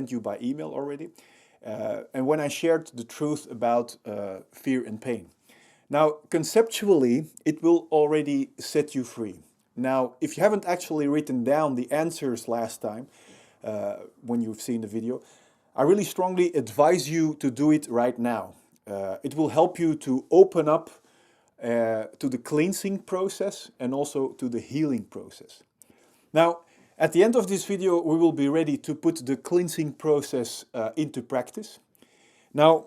sent you by email already. And when I shared the truth about fear and pain. Now, conceptually, it will already set you free. Now, if you haven't actually written down the answers last time, when you've seen the video, I really strongly advise you to do it right now. It will help you to open up to the cleansing process and also to the healing process. Now, at the end of this video, we will be ready to put the cleansing process into practice. Now,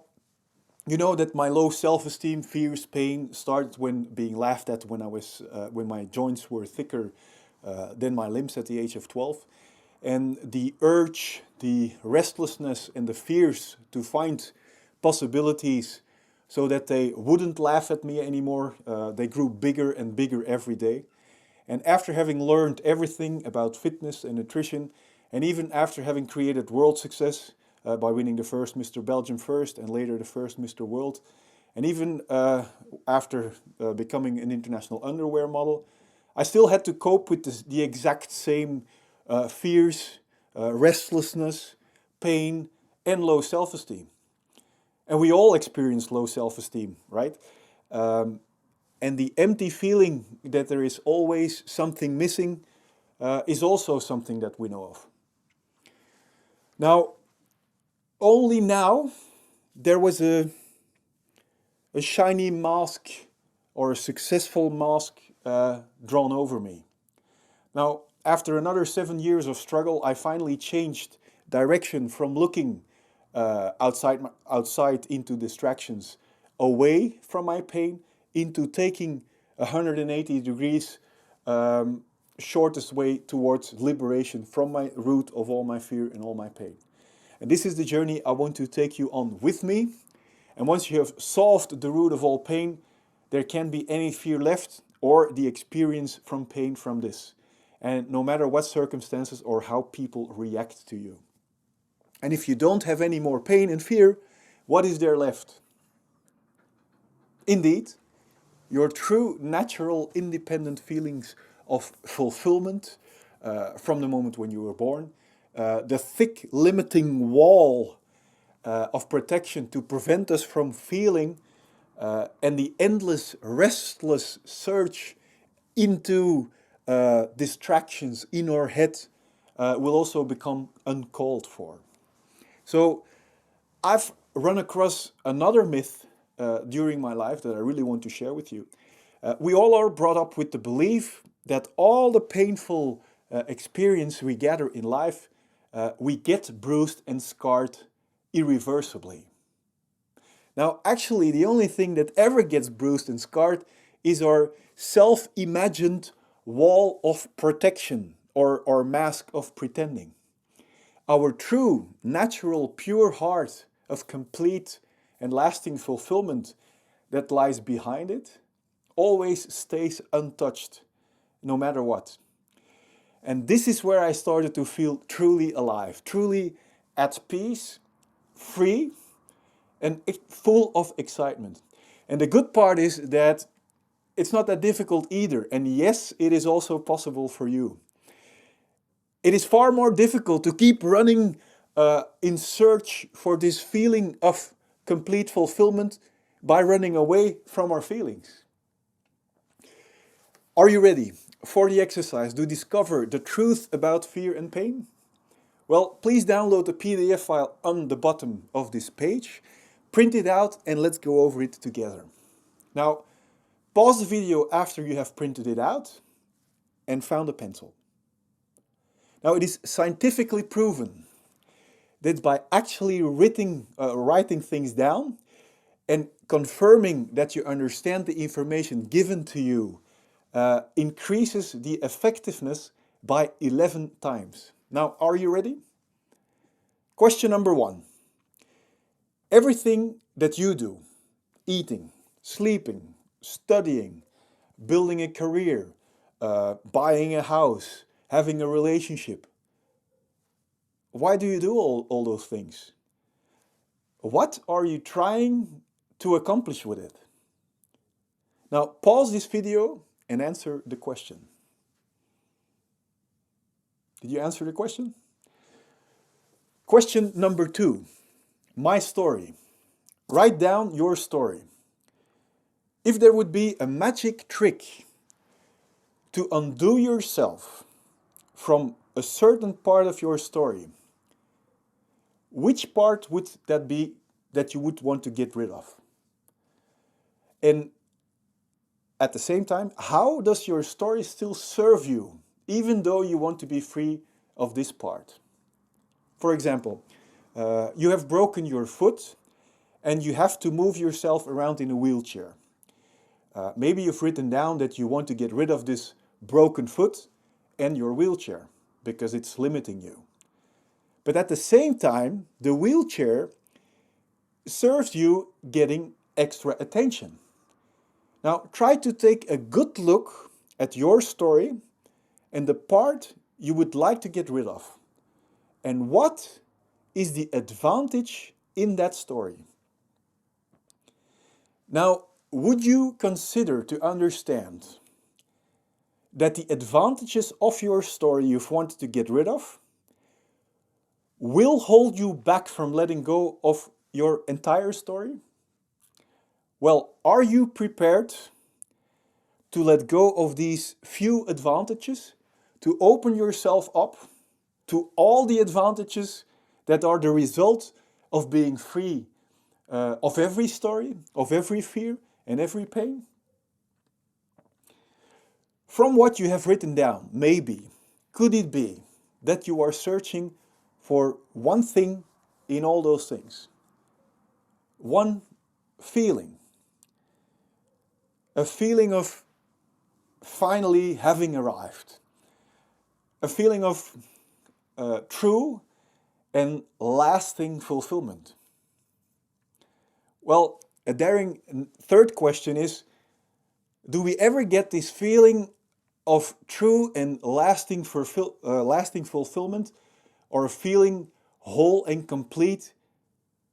you know that my low self-esteem, fears, pain started when being laughed at when my joints were thicker than my limbs at the age of 12. And the urge, the restlessness and the fears to find possibilities so that they wouldn't laugh at me anymore, they grew bigger and bigger every day. And after having learned everything about fitness and nutrition, and even after having created world success by winning the first Mr. Belgium first and later the first Mr. World, and even after becoming an international underwear model, I still had to cope with the exact same fears, restlessness, pain, and low self-esteem. And we all experience low self-esteem, right? And the empty feeling that there is always something missing is also something that we know of. Now, only now there was a shiny mask or a successful mask drawn over me. Now, after another 7 years of struggle, I finally changed direction from looking outside into distractions, away from my pain, into taking 180 degrees shortest way towards liberation from my root of all my fear and all my pain. And this is the journey I want to take you on with me. And once you have solved the root of all pain, there can't be any fear left or the experience from pain from this. And no matter what circumstances or how people react to you. And if you don't have any more pain and fear, what is there left? Indeed, your true, natural, independent feelings of fulfillment from the moment when you were born, the thick, limiting wall of protection to prevent us from feeling, and the endless, restless search into distractions in our head will also become uncalled for. So I've run across another myth during my life that I really want to share with you. We all are brought up with the belief that all the painful experience we gather in life, we get bruised and scarred irreversibly. Now, actually, the only thing that ever gets bruised and scarred is our self-imagined wall of protection or mask of pretending. Our true, natural, pure heart of complete and lasting fulfillment that lies behind it always stays untouched, no matter what. And this is where I started to feel truly alive, truly at peace, free, and full of excitement. And the good part is that it's not that difficult either. And yes, it is also possible for you. It is far more difficult to keep running in search for this feeling of complete fulfillment by running away from our feelings. Are you ready for the exercise to discover the truth about fear and pain? Well, please download the PDF file on the bottom of this page, print it out, and let's go over it together. Now, pause the video after you have printed it out and found a pencil. Now, it is scientifically proven that by actually writing things down and confirming that you understand the information given to you increases the effectiveness by 11 times. Now, are you ready? Question number 1. Everything that you do, eating, sleeping, studying, building a career, buying a house, having a relationship. Why do you do all those things? What are you trying to accomplish with it? Now, pause this video and answer the question. Did you answer the question? Question number 2. My story. Write down your story. If there would be a magic trick to undo yourself from a certain part of your story, which part would that be that you would want to get rid of? And at the same time, how does your story still serve you, even though you want to be free of this part? For example, you have broken your foot and you have to move yourself around in a wheelchair. Maybe you've written down that you want to get rid of this broken foot and your wheelchair because it's limiting you. But at the same time, the wheelchair serves you getting extra attention. Now, try to take a good look at your story and the part you would like to get rid of. And what is the advantage in that story? Now, would you consider to understand that the advantages of your story you've wanted to get rid of will hold you back from letting go of your entire story? Well, are you prepared to let go of these few advantages, to open yourself up to all the advantages that are the result of being free of every story, of every fear and every pain? From what you have written down, maybe, could it be that you are searching for one thing in all those things? One feeling. A feeling of finally having arrived. A feeling of true and lasting fulfillment. Well, a daring third question is, do we ever get this feeling of true and lasting fulfillment, or feeling whole and complete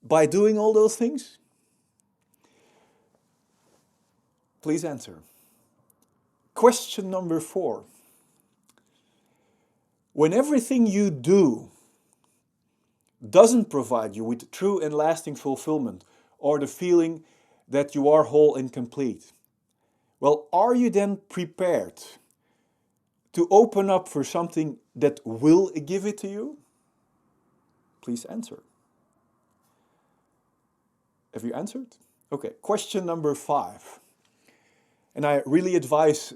by doing all those things? Please answer. Question number 4. When everything you do doesn't provide you with true and lasting fulfillment or the feeling that you are whole and complete, well, are you then prepared to open up for something that will give it to you? Please answer. Have you answered? Okay, question number 5. And I really advise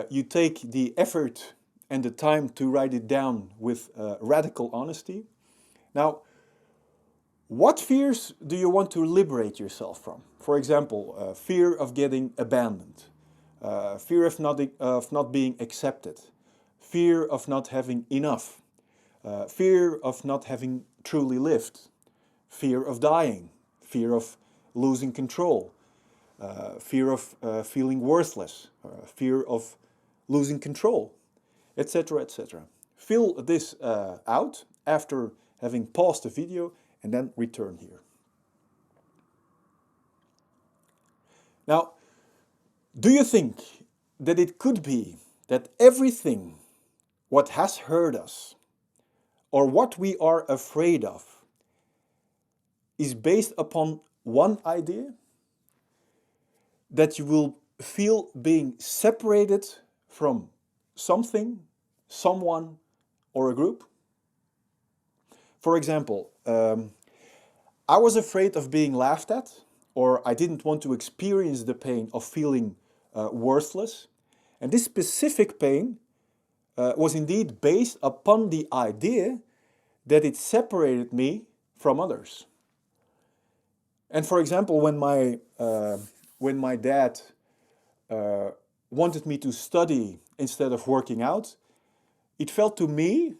you take the effort and the time to write it down with radical honesty. Now, what fears do you want to liberate yourself from? For example, fear of getting abandoned, fear of not being accepted, fear of not having enough, fear of not having truly lived, fear of dying, fear of losing control, fear of feeling worthless, fear of losing control, etc., etc. Fill this out after having paused the video and then return here. Now, do you think that it could be that everything what has hurt us or what we are afraid of is based upon one idea? That you will feel being separated from something, someone, or a group? For example, I was afraid of being laughed at, or I didn't want to experience the pain of feeling worthless. And this specific pain was indeed based upon the idea that it separated me from others. And for example, when my dad wanted me to study instead of working out, it felt to me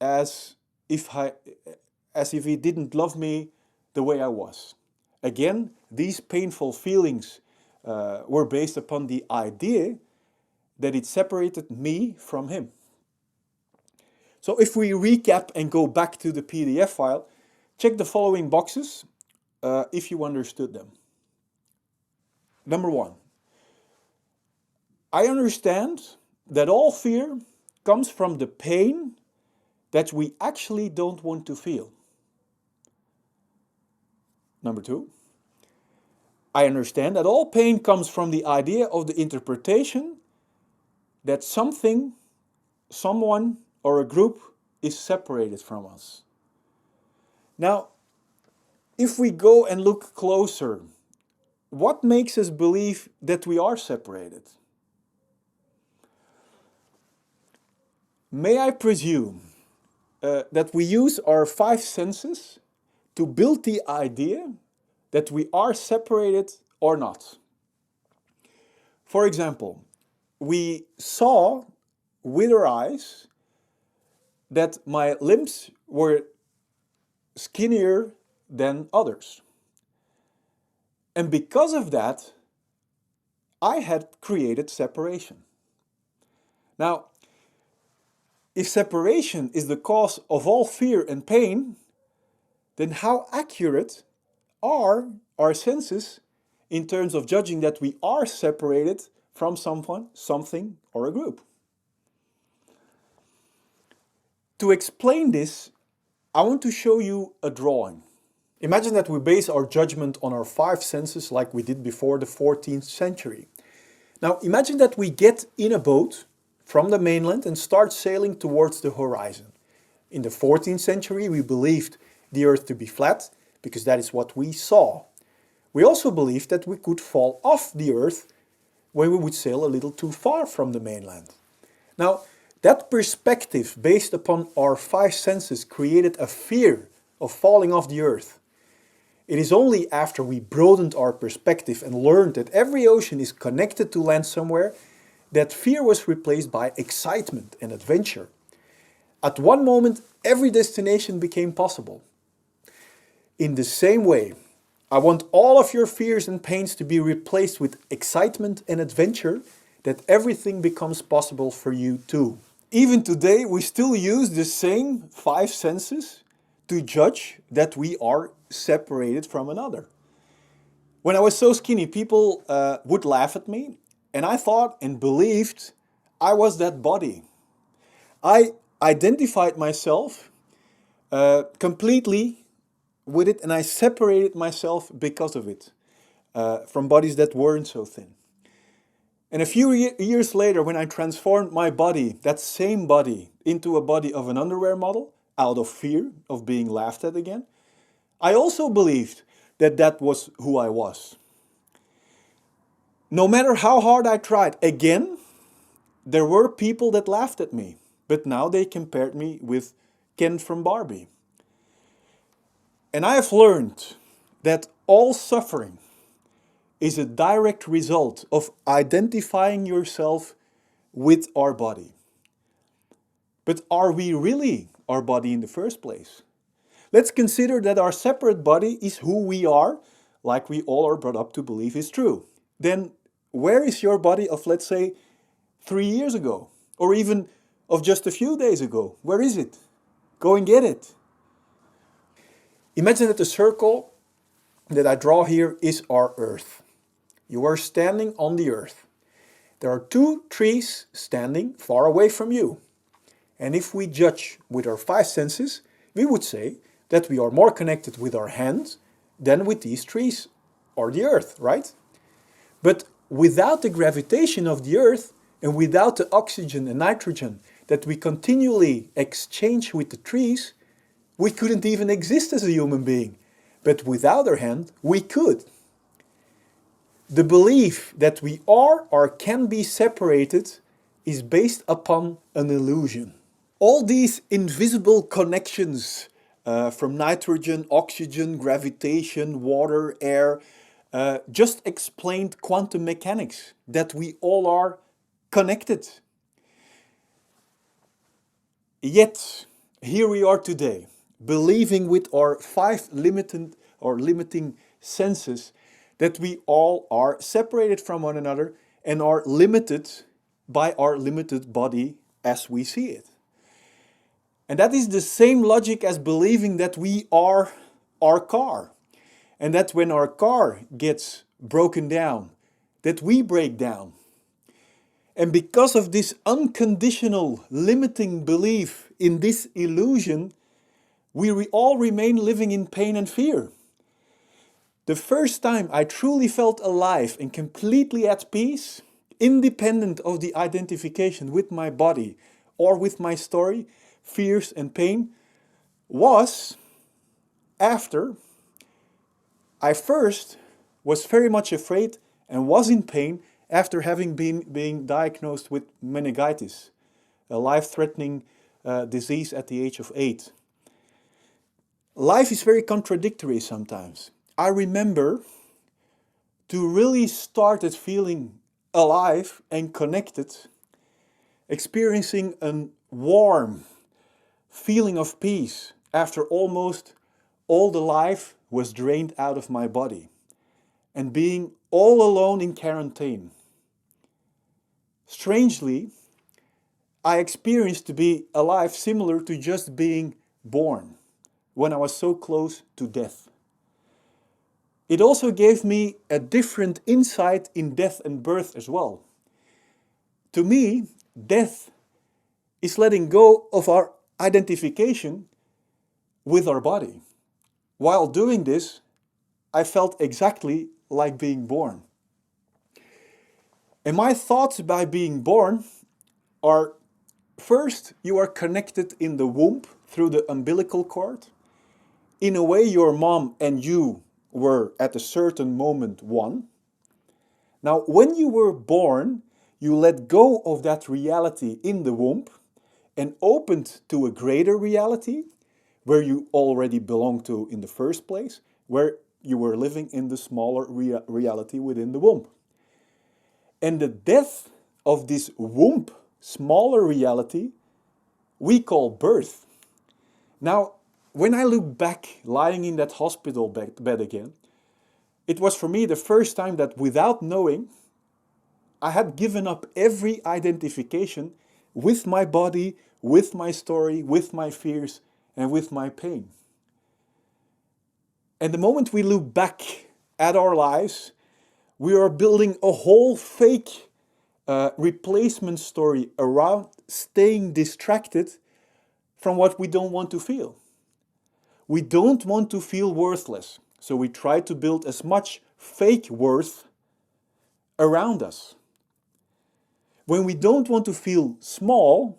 as if he didn't love me the way I was. Again, these painful feelings were based upon the idea that it separated me from him. So if we recap and go back to the PDF file, check the following boxes if you understood them. Number 1, I understand that all fear comes from the pain that we actually don't want to feel. Number two, I understand that all pain comes from the idea of the interpretation that something, someone, or a group is separated from us. Now, if we go and look closer, what makes us believe that we are separated? May I presume that we use our five senses to build the idea that we are separated or not? For example, we saw with our eyes that my limbs were skinnier than others. And because of that, I had created separation. Now, if separation is the cause of all fear and pain, then how accurate are our senses in terms of judging that we are separated from someone, something, or a group? To explain this, I want to show you a drawing. Imagine that we base our judgment on our five senses like we did before the 14th century. Now imagine that we get in a boat from the mainland and start sailing towards the horizon. In the 14th century we believed the earth to be flat because that is what we saw. We also believed that we could fall off the earth when we would sail a little too far from the mainland. Now that perspective based upon our five senses created a fear of falling off the earth. It is only after we broadened our perspective and learned that every ocean is connected to land somewhere that fear was replaced by excitement and adventure. At one moment, every destination became possible. In the same way, I want all of your fears and pains to be replaced with excitement and adventure, that everything becomes possible for you too. Even today, we still use the same five senses to judge that we are separated from another. When I was so skinny, people would laugh at me, and I thought and believed I was that body. I identified myself completely with it, and I separated myself because of it from bodies that weren't so thin. And a few years later, when I transformed my body, that same body, into a body of an underwear model, out of fear of being laughed at again, I also believed that that was who I was. No matter how hard I tried, again, there were people that laughed at me, but now they compared me with Ken from Barbie. And I have learned that all suffering is a direct result of identifying yourself with our body. But are we really our body in the first place? Let's consider that our separate body is who we are, like we all are brought up to believe is true. Then where is your body of, let's say, 3 years ago? Or even of just a few days ago? Where is it? Go and get it. Imagine that the circle that I draw here is our earth. You are standing on the earth. There are two trees standing far away from you. And if we judge with our five senses, we would say that we are more connected with our hands than with these trees or the earth, right? But without the gravitation of the earth and without the oxygen and nitrogen that we continually exchange with the trees, we couldn't even exist as a human being. But without our hand, we could. The belief that we are or can be separated is based upon an illusion. All these invisible connections from nitrogen, oxygen, gravitation, water, air, just explained quantum mechanics, that we all are connected. Yet, here we are today, believing with our five limiting senses that we all are separated from one another and are limited by our limited body as we see it. And that is the same logic as believing that we are our car, and that when our car gets broken down, that we break down. And because of this unconditional limiting belief in this illusion, we all remain living in pain and fear. The first time I truly felt alive and completely at peace, independent of the identification with my body or with my story, fears and pain, was after I first was very much afraid and was in pain after having been diagnosed with meningitis, a life-threatening disease at the age of 8. Life is very contradictory sometimes. I remember to really started feeling alive and connected, experiencing a warm feeling of peace after almost all the life was drained out of my body and being all alone in quarantine. Strangely, I experienced to be alive similar to just being born when I was so close to death. It also gave me a different insight in death and birth as well. To me, death is letting go of our identification with our body. While doing this, I felt exactly like being born. And my thoughts about being born are, first, you are connected in the womb through the umbilical cord. In a way, your mom and you were at a certain moment one. Now, when you were born, you let go of that reality in the womb and opened to a greater reality where you already belonged to in the first place, where you were living in the smaller reality within the womb. And the death of this womb, smaller reality, we call birth. Now, when I look back, lying in that hospital bed again, it was for me the first time that without knowing, I had given up every identification with my body, with my story, with my fears, and with my pain. And the moment we look back at our lives, we are building a whole fake replacement story around staying distracted from what we don't want to feel. We don't want to feel worthless, so we try to build as much fake worth around us. When we don't want to feel small,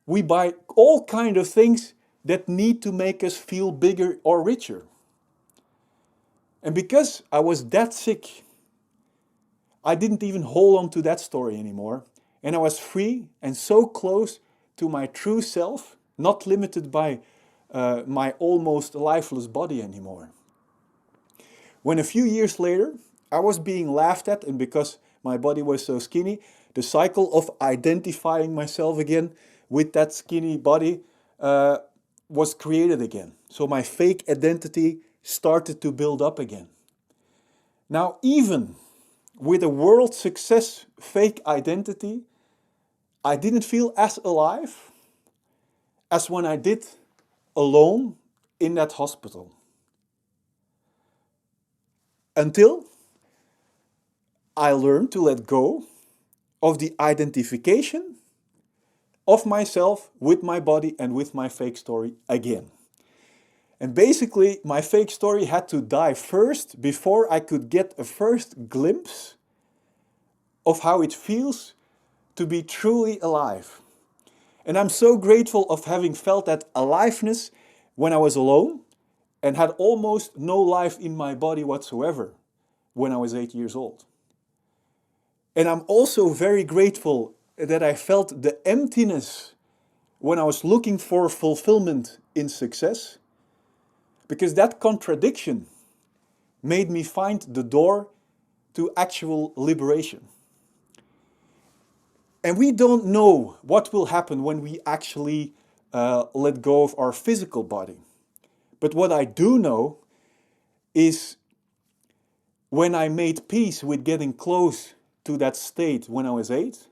we buy all kinds of things that need to make us feel bigger or richer. And because I was that sick, I didn't even hold on to that story anymore. And I was free and so close to my true self, not limited by my almost lifeless body anymore. When a few years later, I was being laughed at, and because my body was so skinny, the cycle of identifying myself again with that skinny body was created again. So my fake identity started to build up again. Now, even with a world success fake identity, I didn't feel as alive as when I did alone in that hospital. Until I learned to let go of the identification of myself with my body and with my fake story again. And basically, my fake story had to die first before I could get a first glimpse of how it feels to be truly alive. And I'm so grateful of having felt that aliveness when I was alone and had almost no life in my body whatsoever when I was 8 years old. And I'm also very grateful that I felt the emptiness when I was looking for fulfillment in success, because that contradiction made me find the door to actual liberation. And we don't know what will happen when we actually let go of our physical body. But what I do know is when I made peace with getting close to that state when I was 8,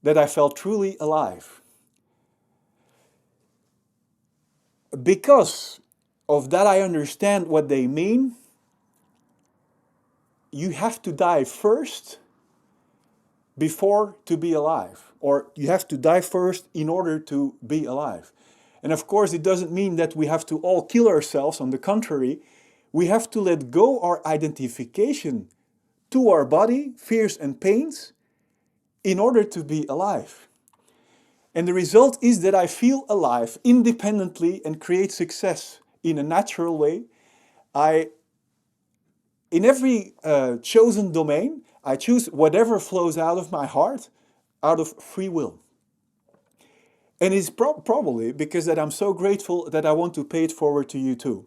that I felt truly alive. Because of that, I understand what they mean. You have to die first before to be alive, or you have to die first in order to be alive. And of course, it doesn't mean that we have to all kill ourselves. On the contrary, we have to let go our identification to our body, fears and pains, in order to be alive. And the result is that I feel alive independently and create success in a natural way. In every chosen domain, I choose whatever flows out of my heart, out of free will. And it's probably because that I'm so grateful that I want to pay it forward to you too.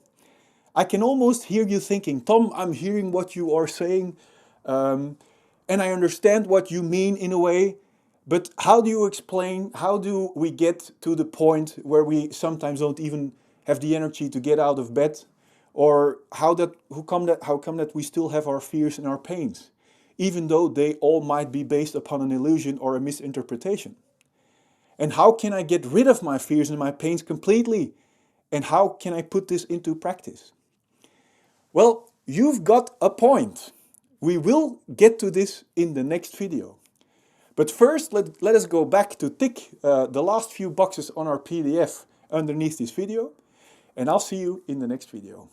I can almost hear you thinking, Tom, I'm hearing what you are saying, and I understand what you mean in a way, but how do you explain, how do we get to the point where we sometimes don't even have the energy to get out of bed? Or how come that we still have our fears and our pains, even though they all might be based upon an illusion or a misinterpretation? And how can I get rid of my fears and my pains completely? And how can I put this into practice? Well, you've got a point. We will get to this in the next video. But first, let us go back to tick the last few boxes on our PDF underneath this video. And I'll see you in the next video.